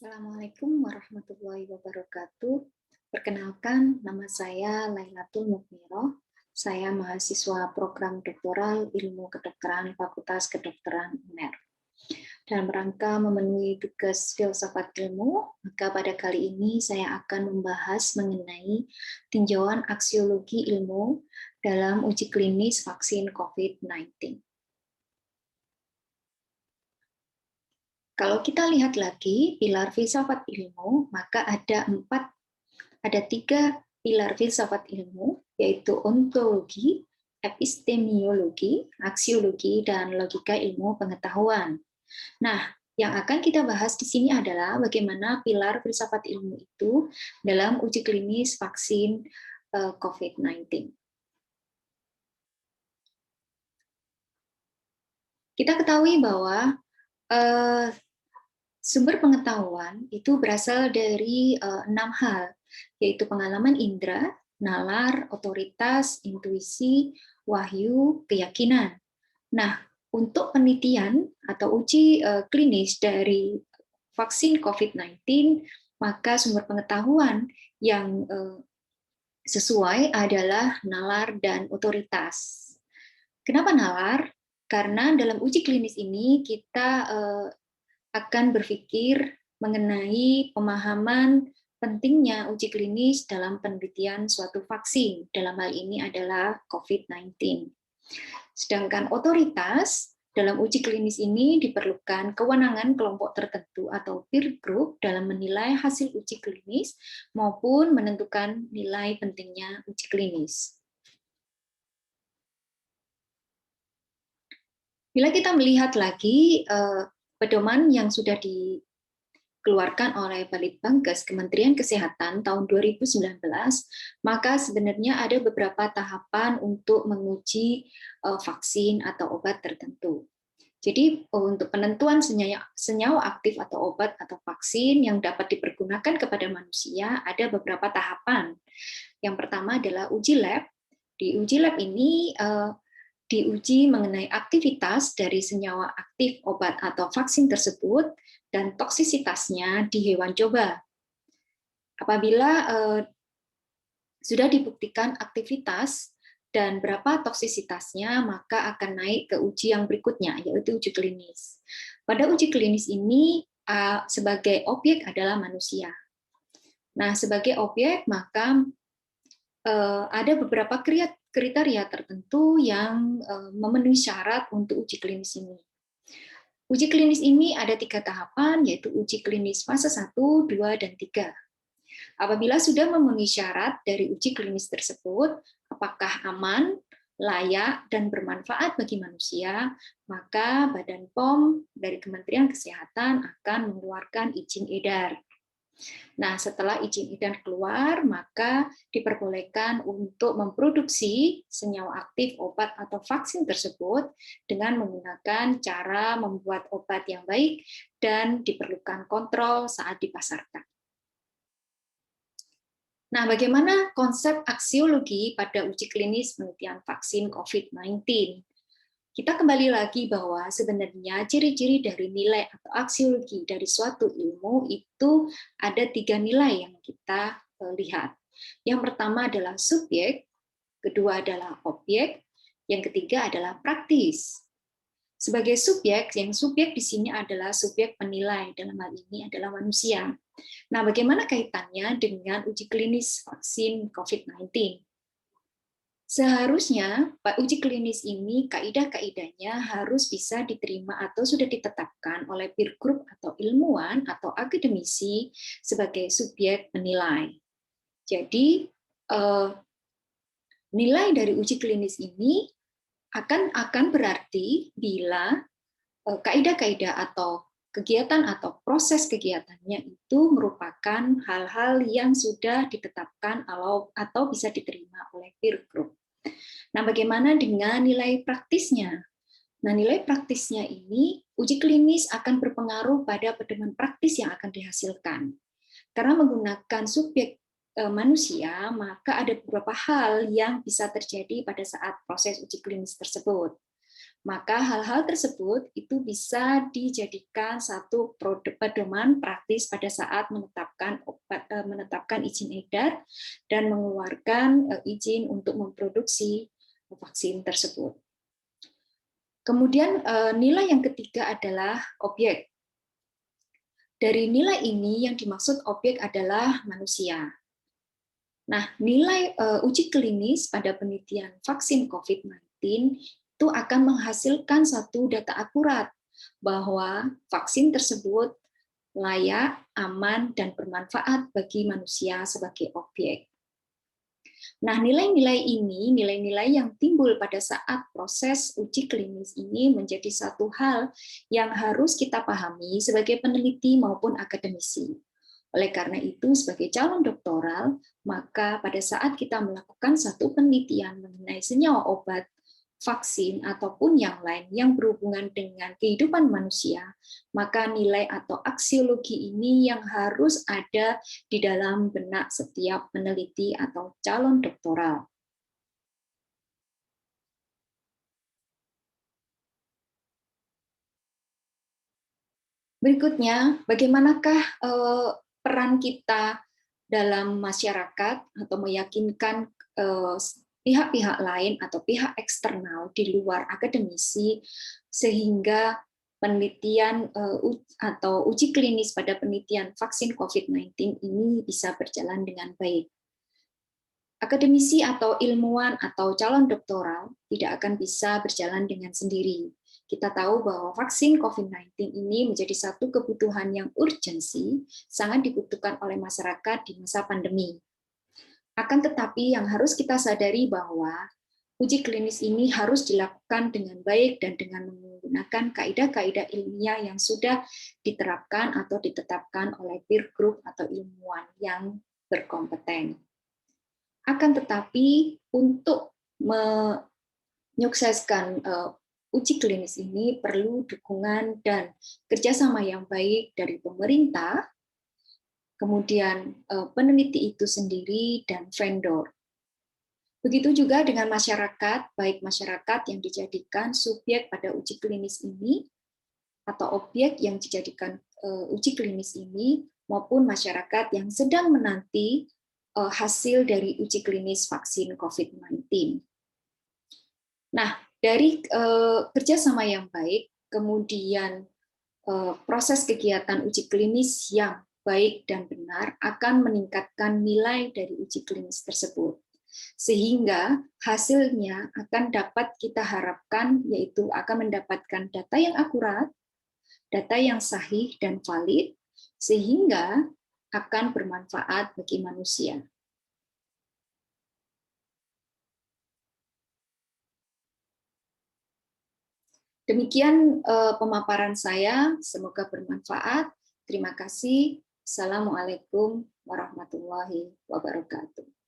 Assalamualaikum warahmatullahi wabarakatuh. Perkenalkan, nama saya Lailatul Mukmiro. Saya mahasiswa program doktoral Ilmu Kedokteran Fakultas Kedokteran UNER. Dalam rangka memenuhi tugas filsafat ilmu, maka pada kali ini saya akan membahas mengenai tinjauan aksiologi ilmu dalam uji klinis vaksin COVID-19. Kalau kita lihat lagi pilar filsafat ilmu, maka ada tiga pilar filsafat ilmu, yaitu ontologi, epistemiologi, aksiologi, dan logika ilmu pengetahuan. Nah, yang akan kita bahas di sini adalah bagaimana pilar filsafat ilmu itu dalam uji klinis vaksin COVID-19. Kita ketahui bahwa sumber pengetahuan itu berasal dari 6 hal, yaitu pengalaman indera, nalar, otoritas, intuisi, wahyu, keyakinan. Nah, untuk penelitian atau uji klinis dari vaksin COVID-19, maka sumber pengetahuan yang sesuai adalah nalar dan otoritas. Kenapa nalar? Karena dalam uji klinis ini kita akan berpikir mengenai pemahaman pentingnya uji klinis dalam penelitian suatu vaksin. Dalam hal ini adalah COVID-19. Sedangkan otoritas dalam uji klinis ini diperlukan kewenangan kelompok tertentu atau peer group dalam menilai hasil uji klinis maupun menentukan nilai pentingnya uji klinis. Bila kita melihat lagi pedoman yang sudah dikeluarkan oleh Balitbangkes Kementerian Kesehatan tahun 2019, maka sebenarnya ada beberapa tahapan untuk menguji vaksin atau obat tertentu. Jadi untuk penentuan senyawa aktif atau obat atau vaksin yang dapat dipergunakan kepada manusia ada beberapa tahapan. Yang pertama adalah uji lab. Di uji lab ini diuji mengenai aktivitas dari senyawa aktif obat atau vaksin tersebut dan toksisitasnya di hewan coba. Apabila sudah dibuktikan aktivitas dan berapa toksisitasnya, maka akan naik ke uji yang berikutnya, yaitu uji klinis. Pada uji klinis ini, sebagai objek adalah manusia. Nah, sebagai objek, maka ada beberapa kriteria tertentu yang memenuhi syarat untuk uji klinis ini. Uji klinis ini ada 3 tahapan, yaitu uji klinis fase 1, 2, dan 3. Apabila sudah memenuhi syarat dari uji klinis tersebut, apakah aman, layak, dan bermanfaat bagi manusia, maka Badan POM dari Kementerian Kesehatan akan mengeluarkan izin edar. Nah, setelah izin edar keluar, maka diperbolehkan untuk memproduksi senyawa aktif obat atau vaksin tersebut dengan menggunakan cara membuat obat yang baik dan diperlukan kontrol saat dipasarkan. Nah, bagaimana konsep aksiologi pada uji klinis penelitian vaksin COVID-19? Kita kembali lagi bahwa sebenarnya ciri-ciri dari nilai atau aksiologi dari suatu ilmu itu ada 3 nilai yang kita lihat. Yang pertama adalah subjek, kedua adalah objek, yang ketiga adalah praktis. Sebagai subjek, yang subjek di sini adalah subjek penilai, dalam hal ini adalah manusia. Nah, bagaimana kaitannya dengan uji klinis vaksin COVID-19? Seharusnya uji klinis ini kaidah-kaidahnya harus bisa diterima atau sudah ditetapkan oleh peer group atau ilmuwan atau akademisi sebagai subjek penilai. Jadi nilai dari uji klinis ini akan berarti bila kaidah-kaidah atau kegiatan atau proses kegiatannya itu merupakan hal-hal yang sudah ditetapkan atau bisa diterima oleh peer group. Nah, bagaimana dengan nilai praktisnya? Nah, nilai praktisnya ini, uji klinis akan berpengaruh pada pedoman praktis yang akan dihasilkan. Karena menggunakan subjek manusia, maka ada beberapa hal yang bisa terjadi pada saat proses uji klinis tersebut. Maka hal-hal tersebut itu bisa dijadikan satu pedoman praktis pada saat menetapkan izin edar dan mengeluarkan izin untuk memproduksi vaksin tersebut. Kemudian nilai yang ketiga adalah objek. Dari nilai ini yang dimaksud objek adalah manusia. Nah, nilai uji klinis pada penelitian vaksin COVID-19 itu akan menghasilkan satu data akurat bahwa vaksin tersebut layak, aman, dan bermanfaat bagi manusia sebagai objek. Nah, nilai-nilai ini, nilai-nilai yang timbul pada saat proses uji klinis ini menjadi satu hal yang harus kita pahami sebagai peneliti maupun akademisi. Oleh karena itu, sebagai calon doktoral, maka pada saat kita melakukan satu penelitian mengenai senyawa obat, vaksin, ataupun yang lain yang berhubungan dengan kehidupan manusia, maka nilai atau aksiologi ini yang harus ada di dalam benak setiap peneliti atau calon doktoral. Berikutnya, bagaimanakah peran kita dalam masyarakat atau meyakinkan pihak-pihak lain atau pihak eksternal di luar akademisi sehingga penelitian atau uji klinis pada penelitian vaksin COVID-19 ini bisa berjalan dengan baik. Akademisi atau ilmuwan atau calon doktoral tidak akan bisa berjalan dengan sendiri. Kita tahu bahwa vaksin COVID-19 ini menjadi satu kebutuhan yang urgensi, sangat dibutuhkan oleh masyarakat di masa pandemi. Akan tetapi yang harus kita sadari bahwa uji klinis ini harus dilakukan dengan baik dan dengan menggunakan kaidah-kaidah ilmiah yang sudah diterapkan atau ditetapkan oleh peer group atau ilmuwan yang berkompeten. Akan tetapi untuk menyukseskan uji klinis ini perlu dukungan dan kerjasama yang baik dari pemerintah, kemudian peneliti itu sendiri, dan vendor. Begitu juga dengan masyarakat, baik masyarakat yang dijadikan subjek pada uji klinis ini, atau objek yang dijadikan uji klinis ini, maupun masyarakat yang sedang menanti hasil dari uji klinis vaksin COVID-19. Nah, dari kerjasama yang baik, kemudian proses kegiatan uji klinis yang baik dan benar akan meningkatkan nilai dari uji klinis tersebut. Sehingga hasilnya akan dapat kita harapkan, yaitu akan mendapatkan data yang akurat, data yang sahih dan valid, sehingga akan bermanfaat bagi manusia. Demikian pemaparan saya, semoga bermanfaat. Terima kasih. Assalamualaikum warahmatullahi wabarakatuh.